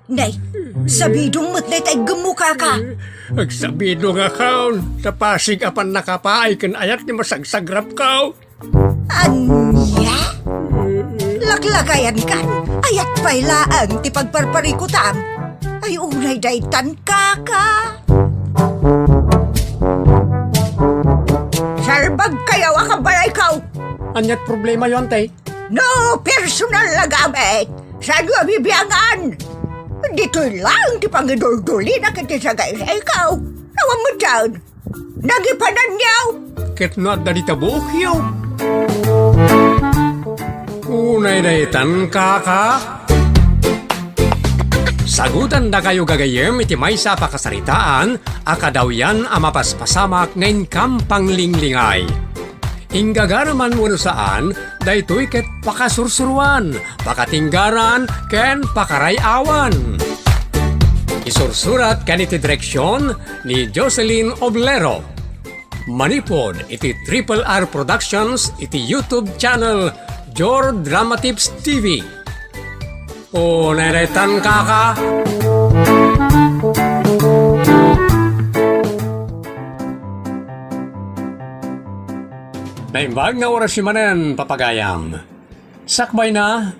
Nay, sabidong mo't day tay gemuka ka. Agsabido nga kaon, sa pasig apan nakapaay kan ayat ni masagsagrap kao. Anya? Laklagayan kan, ayat pailaan ti pagparparikutam. Ay unay daytan kaka. Sarbag kayaw akabalay kaw. Anyat problema yon tay. No personal na gamit. Saan nga bibiyangan? Dito'y lang ti pangidul-duli na kiti sa gaya ikaw. Nawang mo dyan. Nagipanan niyaw. Ket no at dalita bukyo. Unay daytan kaka. Sagutan na kayo gagayem iti may sa pakasaritaan, akadaw yan amapaspasamak ngayon kampang linglingay. Inggagaraman mo saan, daytoy ket pakasursuruan, pakatinggaran, ken pakarayawan. Isursurat kan iti direksyon ni Jocelyn Oblero. Manipod iti Triple R Productions iti YouTube channel Jor Drama Tips TV. O neretan kaka. Naimbag nga oras si manen, papagayam. Sakbay na,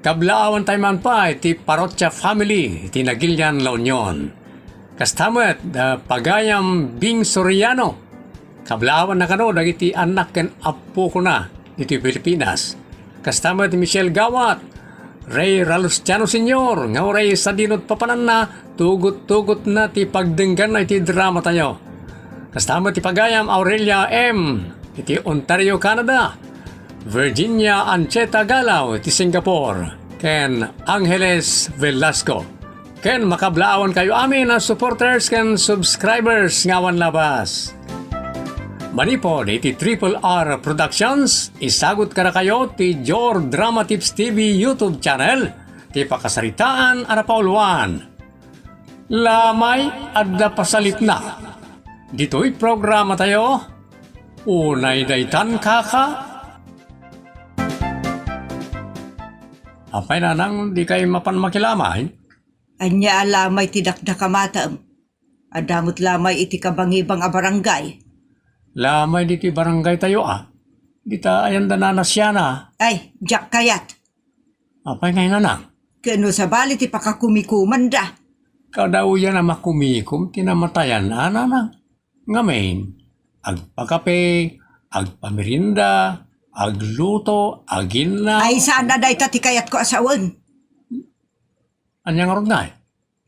kablaawan tayo man pa, iti Parotya family, iti Nagilian La Union. Kastamet, pagayam Bing Soriano. Kablaawan na kano, dagiti anak ken apo ko na, iti Pilipinas. Kastamet Michelle Gawat, Ray Ralustiano Sr., nga oray sa dinot papanan na, tugot-tugot na ti pagdenggan na iti drama tayo. Kastamet ti pagayam Aurelia M., iti Ontario, Canada. Virginia Ancheta Galaw, iti Singapore. Ken Angeles Velasco. Ken makablaawan kayo amin na supporters ken subscribers ngawan labas. Manipod iti Triple R Productions, isagot ka na kayo ti Jor Drama Tips TV YouTube channel, ti pakasaritaan arapauluan. Lamay adda pasalit na. Dito'y programa tayo. Unay daytan kaka. Apay na nang di kayo mapanmakilamay. Anya lamay ti dakdakamatam. Adamot lamay iti kabangibang a barangay. Lamay di ti barangay tayo Di ta ayan da nanasya na. Ay, jak kayat. Apay ngayon na nang. Kano sa bali ti pakakumikuman da. Kadaw yan na makumikum, tinamatayan na nang. Ngamin. Agpakape, agpamirinda, agluto, agina. Ay, sana day ti kayat ko asawan. Anya nga ron na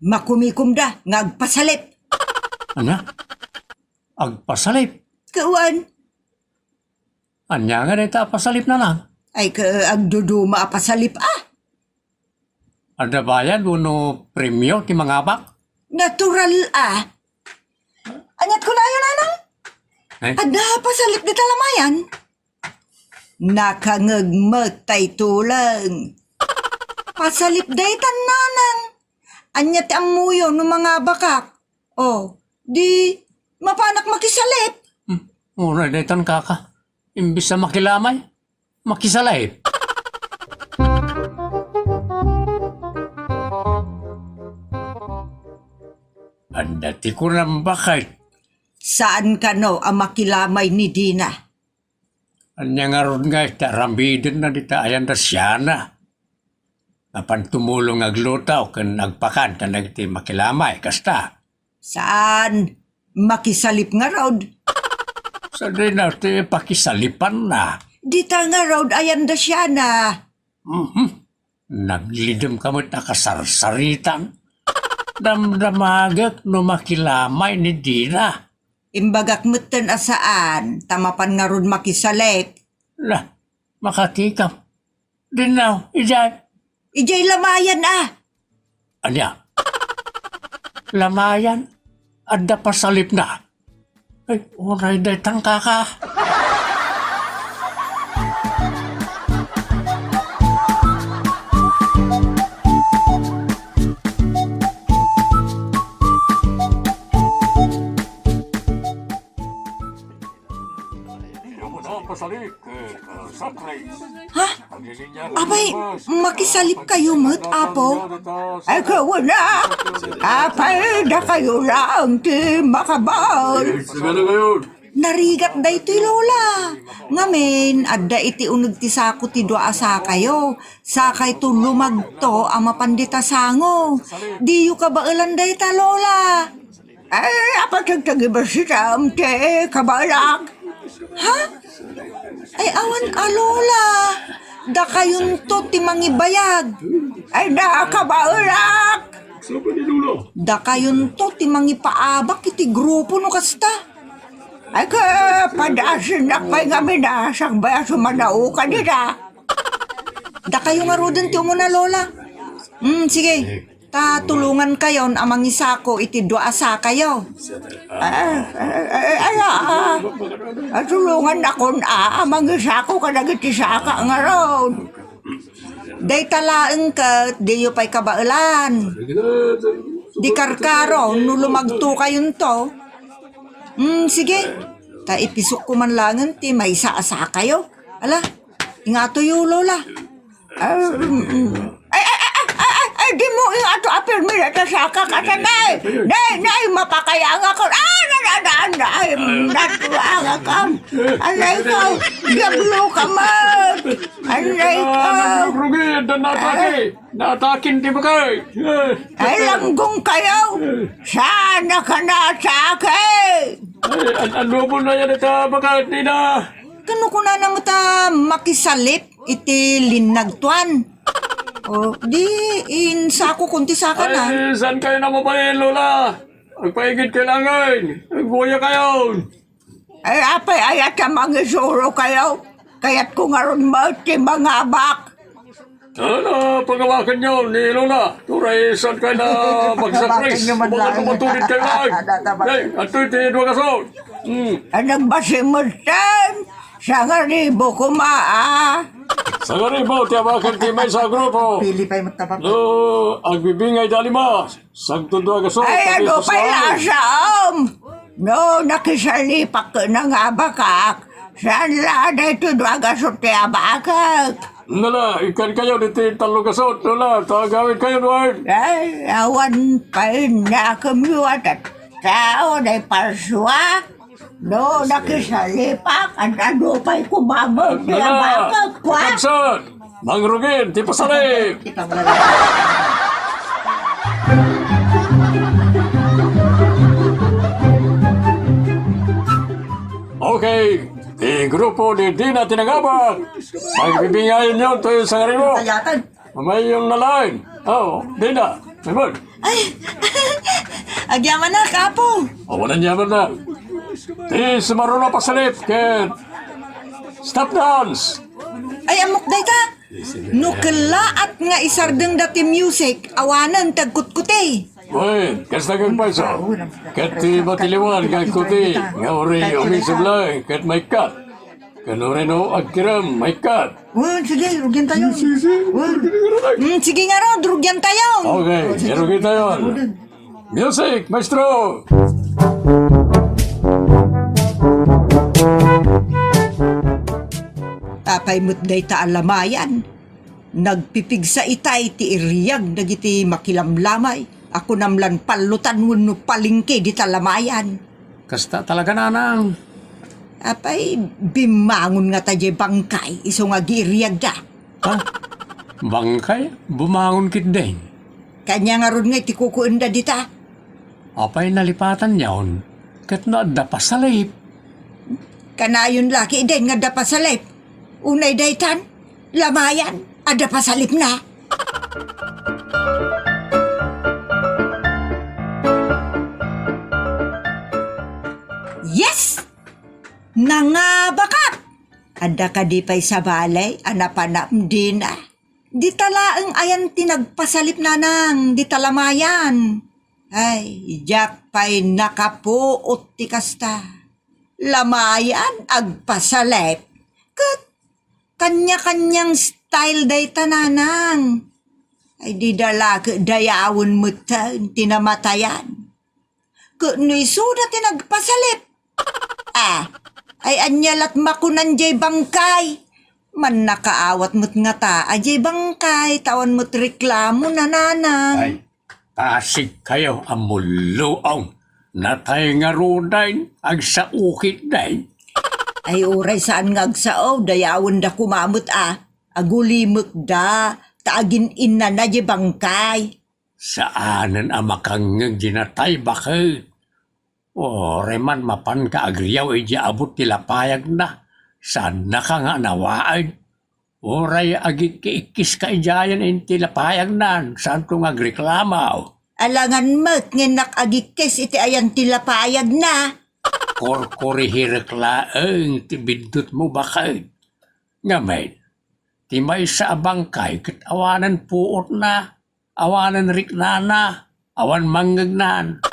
Makumikum da, ngagpasalip. Anya? Agpasalip. Kawan. Anya nga dita pasalip na lang. Ay, agduduma apasalip Ada bayad uno premyo ti mga bak? Natural Anyat ko na yun, anang? Ay? Ada pasalip di talamayan. Nakangagmatay tulang. Pasalip day tananang. Anyat ang muyo ng mga bakak. Di mapanak makisalip. Una daytan kaka. Imbis na makilamay, makisalay. Anda ti ko ng bakit. Saan ka no ang makilamay ni Dina? Anya nga ron nga, tarambidin na dita ayan da siya na. Napan tumulong aglutaw kan nagpakan ta nagti makilamay, kasta. Saan? Makisalip nga raud. Sa din na ti pakisalipan na. Dita nga raud ayan da siya na. Naglidom kamot na kasarsaritan. Damdamagak no makilamay ni Dina. Imbagak mutten asaan, tamapan nga ron makisalip. Lah, makatikap. Dinaw, ijay. Ijay lamayan Anya? Lamayan? Adda pasalip na. Ay, oray day tangka ka. pasalip, sunrise. Ha? Ang linya Abay, makisalip kayo mo't, Apo. Ay kawala, apay da kayo lang ti makabal. Narigat da ito'y lola. Ngamen, adda iti unag ti sako ti doa sa kayo. Sakay to lumagto ang mapandita sango. Di yu ka ba da ita lola? Ay, apatagtagi ba siya te kabalak? Ha? Ay awan lola. Da kayon to ti mangibayag. Ay da kabalak. Da kayon to ti mangipaabak iti grupo no kasta. Ay ka padasin na kay kami na sakbaya sumanao ka nila. Da kayo nga rodon ti umuna lola. Sige. Tulungan kayo amang isako iti doa sa kayo. Tulungan ako na amang isa ko ka nagitisaka nga ron. Day talaeng ka, di yu pa'y kabailan. Di karkaro, no lumagto kayon to. Sige, ta ipisok ko man langan ti may isa-asa kayo. Ala, ingato yu lola. Ay, di mo yung ato apirmi na tasaka ka sa nay. Nay, mapakayang ako. Nay, natuwang ako. Anay ko, gablo ka man. Anay ko. Rugid, natakin di ba kayo? Ay, langgong kayo. Sana ka na sa akin. Ano po na yan ito, bakit di na? Kano ko na naman ta makisalip iti linagtuan. Di insako kunti saka na. Ay, saan kayo na mabayin, Lola? Agpaigid kailangan. Agbuya kayo. Ay, apay, ayat sa mga suro kayo. Kaya't ko nga ron mo, mga abak. Ano, pagawakan nyo ni Lola. Turay, saan kayo na mag-surprise? Baka tumatulit kayo lang. Ay, ato iti dua kaso. Anong basimutan? Sa nga ribo kumaa. Sa garibo, tiyabakan ti may sa grupo. Pili pa'y matapap. No, agbibingay dalima. Sagtun dua kaso. Ay, ano pa lasam? No, nakisalipak ka na nga bakak. Saan lang ito duwagasot ti abakak? Nala, ikan kayo dito talo kasot. Nala, tagawin kayo doon. Ay, awan pa na kumiyat at tao na parswa. No, nakisalipak at ano pa'y kumabot ti abakak. Kapsat! Mangrugin, ti pasalip! Okay, di grupo di Dina Tinagabak. Pagbibingayin nyo to yung sangarino. Sayatan. Mamay yung nalain. Oh, Dina, Simon. Ay, agyaman na, kapo. Walang yaman na. Di sumaruna pasalip, ket. Stop dance! Ay, amok day ta. Nukelaat nga isardeng dati music, awanan tagkutkuti. Wait, kas nagang paiso. Ket ti matiliwan kag kuti. Nga uri umisablay, ket may kat. Kanurin o agkiram, may kat. Sige, rugyan tayo. Sige nga ro, rugyan tayo. Okay, irugin tayo. Music, maestro! Apay mo't day ta alamayan. Nagpipig sa itay ti iriyag dagiti makilamlamay. Ako namlan palutan no palingke di talamayan. Kasta talaga nanang. Apay bimangon nga tayo bangkay iso nga giiriyag da. Ha? Bangkay? Bumangon kit din. Kanya nga ron nga iti kukuenda di ta. Apay nalipatan yaon. Ket na pa sa layip. Kanayon laki din nga dapa sa lip. Unay daytan, lamayan, ada pa sa lip na. Yes! Nangabakat! Ada ka di pa'y sa balay, anapanam di na. Di talaang ayan tinagpasalip na nang, di talamayan. Ay, jak pa'y nakapuot ti kasta. Lamayan, agpasalip. Kat, kanya-kanyang style day tananang. Ay di dala ka dayawon mo tinamatayan. Kuno'y suda tinagpasalip. Ay anyalat makunan jay bangkay. Man nakaawat mo't nga ta, ajay bangkay, tawan mo't reklamo na nanang. Ay, pasig kayo ang muluong. Natay nga ruday, ag sa ukit day. Ay uray saan nga agsao, dayawon da kumamot agulimok da, taagin ina na di bangkay. Saanan ang makangag ginatay bakit? O, reman mapan ka agriyaw iji abot tila payag na. Saan na ka nga nawaan? Oray agit kiikis ka ijayan in tila payag na. Saan to nga agreklamaw? Alangan mat nginak agikes iti ayan tilapayag na. Korkori hireklaang tibindot mo bakit? Ngamen, ti may sa abangkay kat awanan puot na, awanan riknana, awan manggagnan,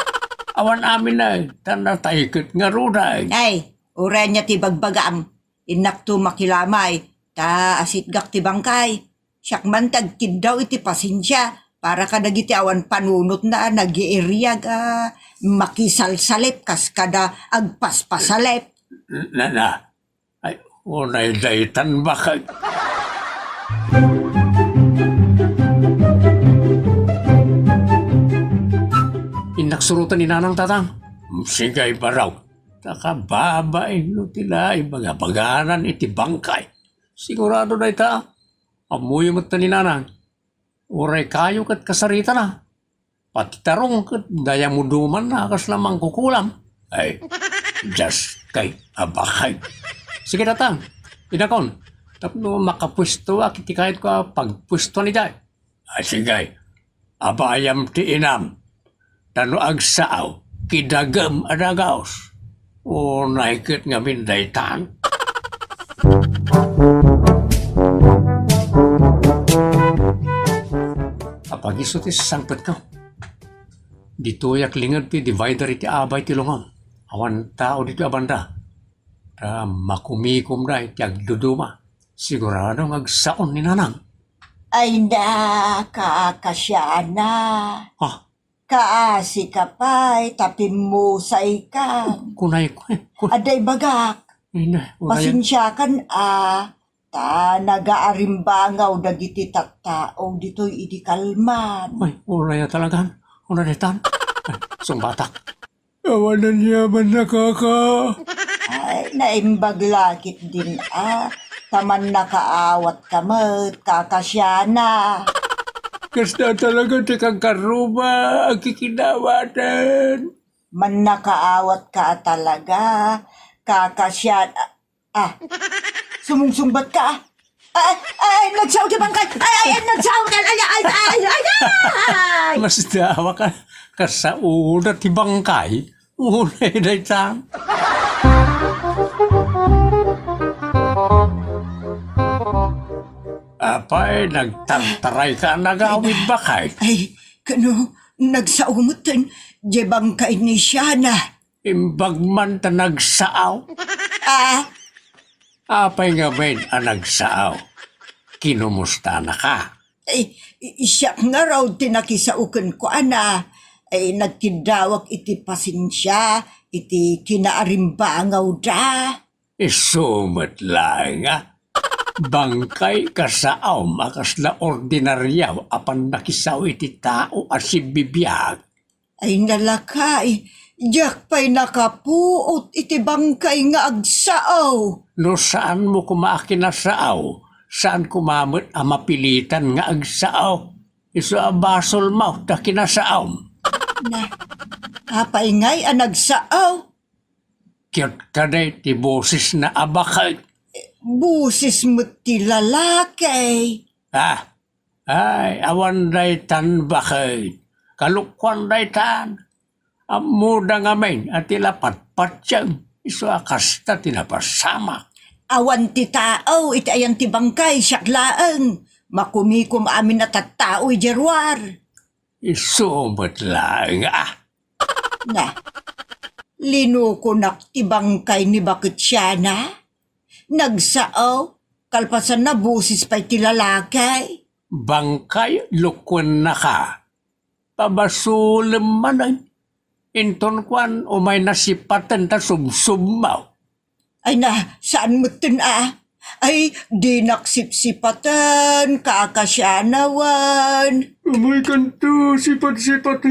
awan amin na, tanatay kat nga ruday. Ay, uray niya ti bagbagam, inak to makilamay, ta asit gak ti bangkay. Siyak man tagkid daw iti pasensya, para ka nagiti awan panunot na nag-iiriyag makisalsalip kas kada agpaspasalip. Na, ay, unay daytan bakit? Inaksurutan ni Nanang Tatang. Sigay ba raw? Takababay no tila ibagabaganan iti bangkay. Sigurado na ita. Amuy mo ni Nanang. Uray kayo kat kasarita na. Pati tarong kat daya mo duman na kas lamang kukulam. Ay, just kay abakay. Sige Tatang. Inakon. Tapno makapwesto kiti kahit ko pagpwesto ni Day. Ay sige. Abayam ti inam. Tano agsaaw, kidagam adagaos. O naikit nga mindaytan. Kapag iso ti sangpet ka, dito yak lingad ti divider iti abay ti lungon. Awan tao dito abanda. Ta makumikom na iti agduduma. Sigurado agsaon ni Nanang. Ay na, kakasya na. Ah, Kaasi ka pa'y tapimusay ka. kunay ko eh. Aday bagak, Kunay. pasensya kan ta nagaarimbangaw dagiti tattao dito'y idikalman. Ay, unay na talaga. Unay na tan. Ay, sumbatak. Awanan niya man nakaka. Ay, naimbaglakit din taman nakaawat kamat, kakasya na. Kasta talaga ti kang karuba ang kikinawatan. Man nakaawat ka talaga, kakasya. Sumungsumbat ka. Nagsaw di bangkay. Nagsaw ka. Ay. Mas dawa ka sa una ti bangkay. Unay na tan. Apay, nagtantaray ka nagawid bakay. Ay, kano, nagsaumutan, di bangkay ni siya na. Imbag man ta nagsaaw. Apay nga ben ang nagsaaw. Kinumusta na ka? Ay, siya nga raw tinakisaukan ko, Ay, nagkidawak iti pasensya, iti kinaarimbangaw da. Isumat lang Bangkay kasaaw makasla ordinaryaw apan nakisaw iti tao as bibiyag. Ay, nalakay, diyak pa'y nakapuot iti bangkay nga agsaaw. No saan mo kumakinasaaw? Saan kumamot ang mapilitan nga agsaaw? Iso abasol mo ta kinasaaw. Na, apay nga'y nagsaaw. Kiyot ka day ti boses na abakay. Busis mo ti lalaki. Ay, awan day tan bakay. Kalukwan day tan. Amuda nga main at ilapat-pat siyang. Iso akasta tinapasama. Awan ti tao, iti ayan ti bangkay, siyaklaan. Makumikom amin at tao'y jarwar. Isumat lang Na, linukunak ti bangkay ni bakit siya na? Nagsaaw, kalpasan na busis pa'y ti lalaki. Bangkay lukwan na ka. Pabasulim man ay. Inton kwan o may nasipatan ta sumsumaw. Ay na, saan mo tin Ay, di naksipsipatan, kaakasyanawan. May kanto, sipat-sipat,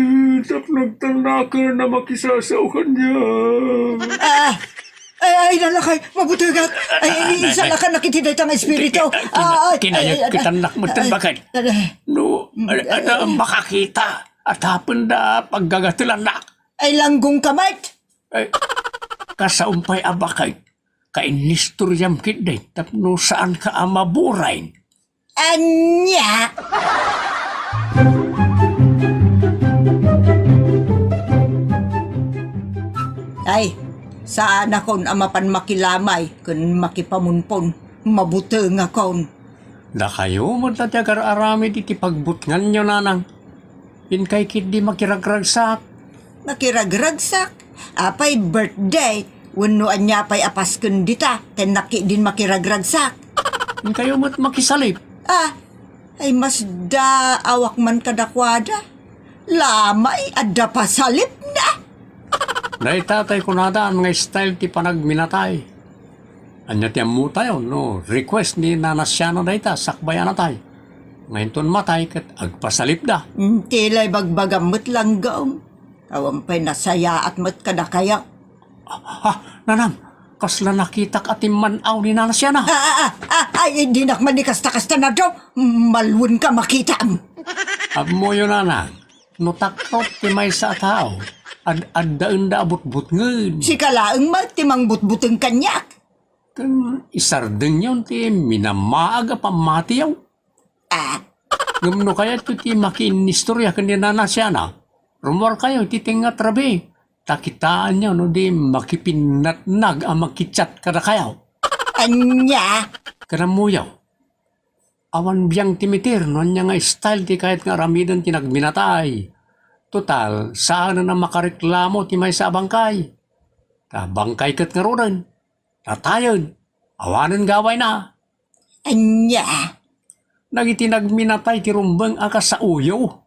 tap nagtanakan na makisasaukan niya. Ay, nalakay, mabutugat. Ay, isa na ka nakitiday tang espiritu. Kinayot kitanak mo bakit? No, makakita at hapon na paggagatulan na. Ay, langgong kamay. Ay, kasaumpay abakay. Kainistoryam kiday, tapno saan ka amaburay. Anya. Ay, saan akon amapan makilamay kun makipamunpon. Mabuteng akon. Da kayo mo tatyagar arami iti pagbutngan nyo nanang. Kay kid di makiragragsak. Makiragragsak. Apay birthday. Wano anya pay apaskun dita. Tenaki din makiragragsak. Kayo mo't makisalip. Ay mas da awak man kadakwada. Lamay adda pasalip na. Dahil tatay ko nadaan nga style ti panagminatay. Anya ti amu tayo, no? Request ni nanasyano da ita, sakbayan na tayo. Ngayon ton matay kat agpasalip da. Tilay bagbagamot lang gaong. Kawampay nasaya at mat kadakayaw. Nanam, kasla nakitak atim manaw ni nanasyana. Ay, hindi nakman ni kasta-kasta na daw. Malwon ka makita mo. Amo yun nanang, no takrot ti may sa tao. Ad-daan da abot-but ngin. Si kalaang timang butbuteng kanyak. Kan isardeng yun ti minamaaga pamati yaw. Ngumno kaya ito ti makinistorya kanina na siya na. Rumor kayo ti tingat rabi. Takitaan niyo no di makipinatnag ang makichat kada kayaw. Anya? Kanamuyaw. Awan biyang timitir no niya nga style ti kahit nga ramidan ti nagminatay. Total, saan na makareklamo ti may sa bangkay. Bangkay kat nga rodan. Tatayon. Awanan gaway na. Anya? Nagitinagminatay ti rumbang aka sa uyo.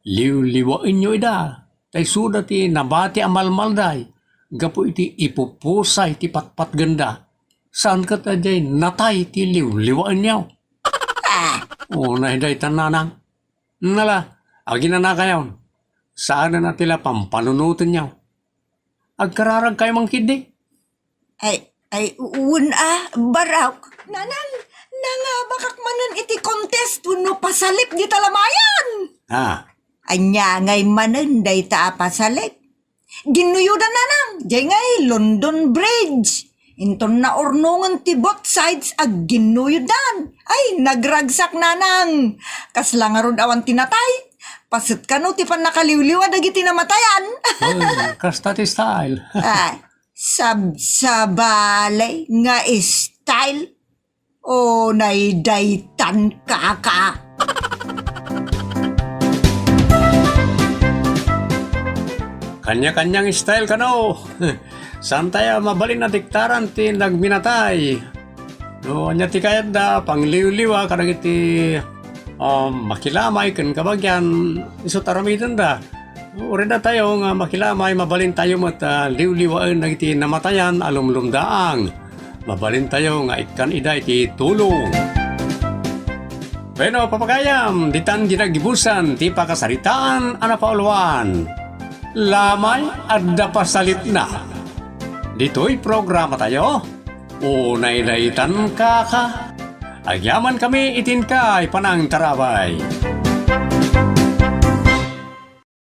Liw-liwain nyo ida. Tay suda ti nabati amalmal day. Gapo iti ipupusay ti patpat ganda. Saan ka tadyay natay ti liw-liwain nyo? Nahiday tananang. Nala, agin na kayo. Saan na tila pampanunutin nyo? Agkararag kayo mang kidi? Barak. Nanang, bakak manan iti contest no pasalip di talamayan. Anya ngay manan day ta pasalip. Ginuyudan nanang, jay ngay London Bridge. Inton na ornongan ti both sides ag ginuyudan. Ay, nagragsak nanang. Kaslang arod awan tinatay. Pasut ka no, ti pan nakaliwliwa dagiti namatayan. Kasta ti style. Sabsabalay nga style. O naidaytan kaka. Kanya-kanyang style ka no. Saan tayo mabalin na diktaran ti nagminatay. No, anya ti kayat da, pangliw-liwa, karang iti makilamay, kan kabagyan, iso taramidan da. Uri na tayo nga makilamay, mabalin tayo mat liw-liwaan na iti namatayan, alumlumdaang. Mabalin tayo nga ikan ida iti tulong. Bueno, papagayam, ditan ginagibusan, ti pakasaritaan, anapauluan. Lamay at dapasalit na. Dito'y programa tayo. Unay-laytan ka. Agyaman kami itin kay panang tarabay.